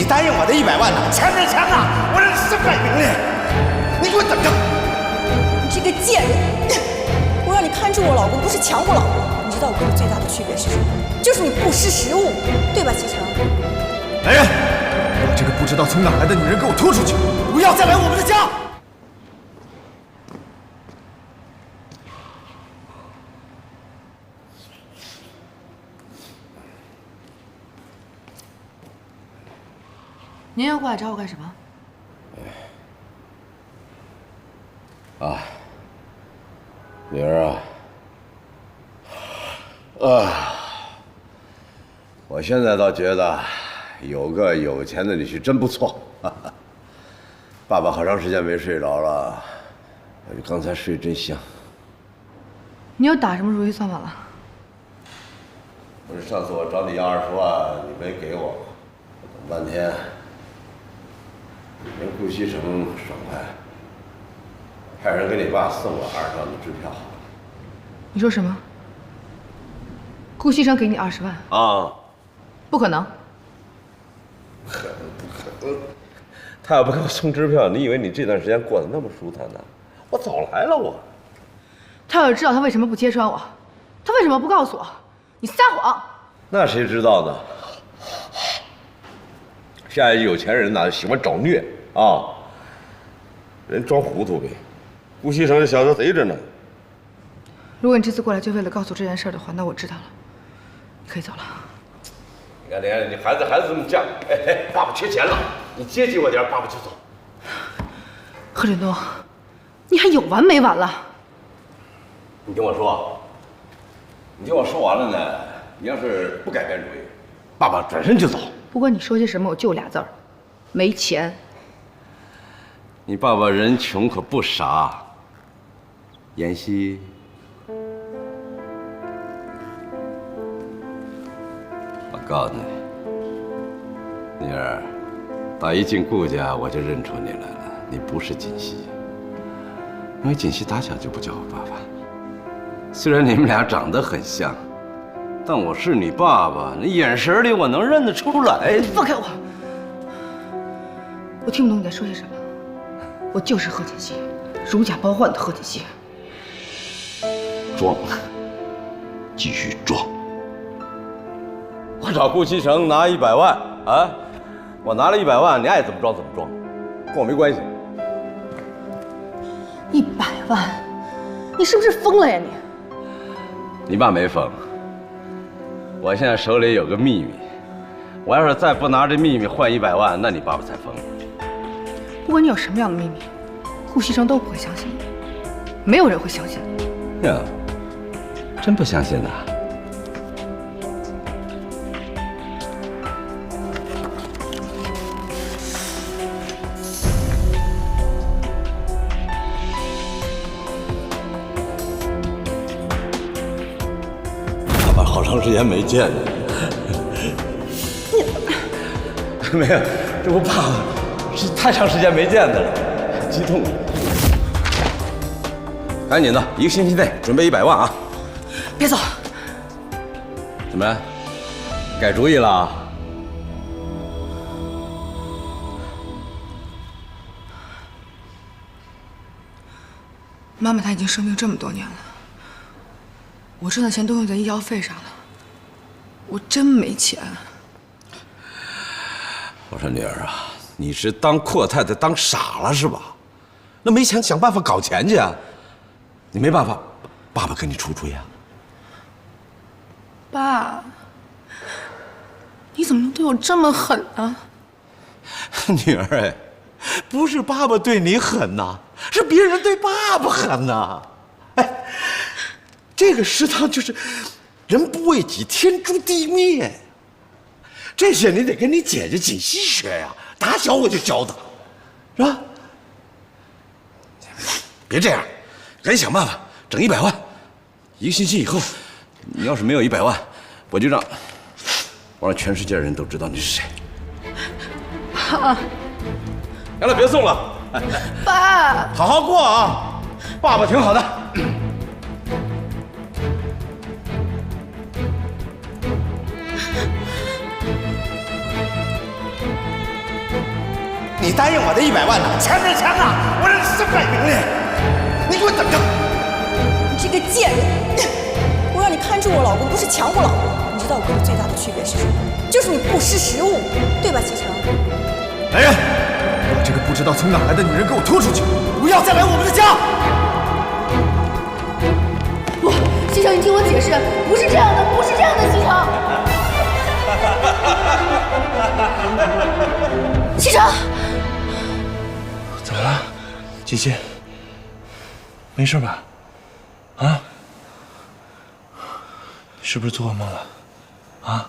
你答应我的100万呢？钱没钱啊？我让你身败名裂！你给我等着！你这个贱人！我让你看住我老公，不是强迫老公。你知道我跟你最大的区别是什么？就是你不识时务，对吧，启程？来人，把这个不知道从哪来的女人给我拖出去！不要再来我们的家！ 您要过来找我干什么？女儿我现在倒觉得有个有钱的女婿真不错。爸爸好长时间没睡着了，我这刚才睡真香。你又打什么如意算盘了？不是上次我找你要20万，你没给我，等半天。 人顾西城爽快，派人给你爸送了20万的支票。你说什么？顾西城给你20万？啊，不可能！不可能！他要不给我送支票，你以为你这段时间过得那么舒坦呢？我早来了，我。他要是知道他为什么不揭穿我，他为什么不告诉我？你撒谎！那谁知道呢？现在有钱人呢喜欢找虐啊，人装糊涂呗。顾西城这小子贼着呢。如果你这次过来就为了告诉我这件事的话，那我知道了，你可以走了。你看，你孩子这么犟，哎，爸爸缺钱了，你接济我点，爸爸就走。贺振东，你还有完没完了？你听我说，你听我说完了呢，你要是不改变主意，爸爸转身就走。 不管你说些什么，我就俩字儿：没钱。你爸爸人穷可不傻。妍希，我告诉你，女儿，打一进顾家我就认出你来了，你不是锦溪，因为锦溪打小就不叫我爸爸。虽然你们俩长得很像。 但我是你爸爸，那眼神里我能认得出来。放开我！我听不懂你在说些什么。我就是贺锦溪，如假包换的贺锦溪。装，继续装。我找顾西城拿100万啊，我拿了100万，你爱怎么装怎么装，跟我没关系。100万？你是不是疯了呀你？你爸没疯。 我现在手里有个秘密，我要是再不拿这秘密换100万，那你爸爸才疯了。不管你有什么样的秘密，顾西城都不会相信你，没有人会相信你。呀，真不相信呐？好长时间没见你，没有，这不爸爸是太长时间没见的了，激动了。赶紧的，1个星期内准备100万啊！别走！怎么，改主意了？妈妈她已经生病这么多年了。 我挣的钱都用在医药费上了，我真没钱。我说女儿啊，你是当阔太太当傻了是吧？那没钱想办法搞钱去啊！你没办法，爸爸给你出主意啊。爸，你怎么能对我这么狠呢？女儿哎，不是爸爸对你狠呐，是别人对爸爸狠呐。哎。 这个食堂就是人不为己，天诛地灭。这些你得跟你姐姐锦溪学呀，打小我就教她，是吧？别这样，赶紧想办法整100万。1个星期以后，你要是没有100万，我让全世界人都知道你是谁。爸，行了，别送了，爸，好好过啊，爸爸挺好的。你答应我的100万呢？钱没钱呢？我让你身败名裂！你给我等着！你这个贱人！我让你看住我老公，不是抢我老公。你知道我跟你最大的区别是什么？就是你不识时务，对吧，西城？来人，把这个不知道从哪来的女人给我拖出去！不要再来我们的家！不，西城，你听我解释，不是这样的，不是这样的，西城。西城，怎么了，姐姐？没事吧？啊？是不是做噩梦了？啊？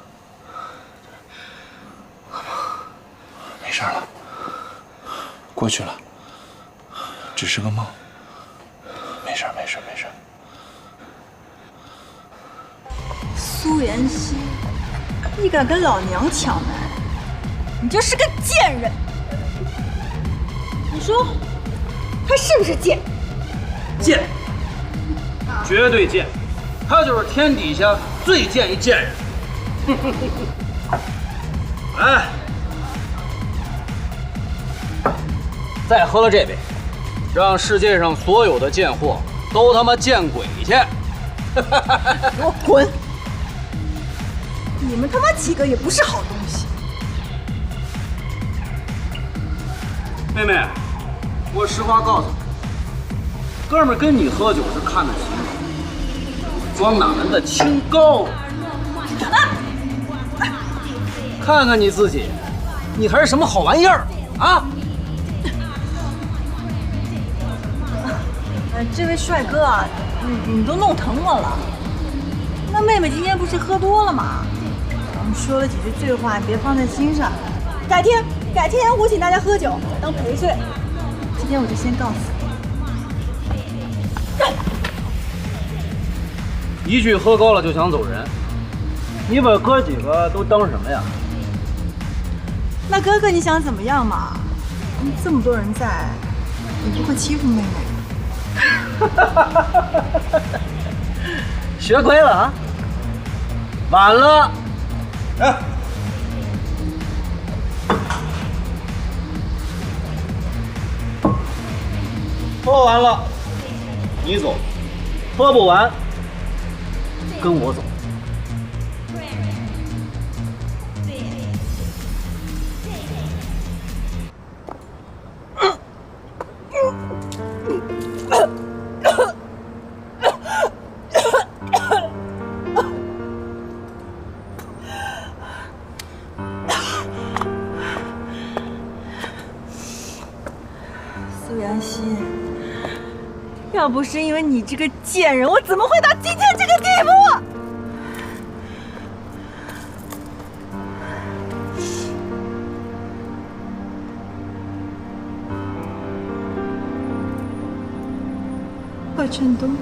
没事了，过去了，只是个梦。没事，没事，没事。苏妍希，你敢跟老娘抢男人，你就是个贱人！你说，他是不是贱？贱，绝对贱，他就是天底下最贱一贱人。来，再喝了这杯，让世界上所有的贱货都他妈见鬼去！给我滚！你们他妈几个也不是好东西。妹妹，我实话告诉你，哥们儿跟你喝酒是看得起你，装哪门子清高？看看你自己，你还是什么好玩意儿啊？这位帅哥啊，你都弄疼我了。那妹妹今天不是喝多了吗？我们说了几句醉话，你别放在心上。改天我请大家喝酒当陪睡。今天我就先告诉你。一句喝高了就想走人，你把哥几个都当什么呀？那哥哥你想怎么样嘛？这么多人在，你不会欺负妹妹？学亏了啊！晚了。哎，喝完了，你走；喝不完，跟我走。苏妍希，要不是因为你这个贱人，我怎么会到今天这个地步？贺振东。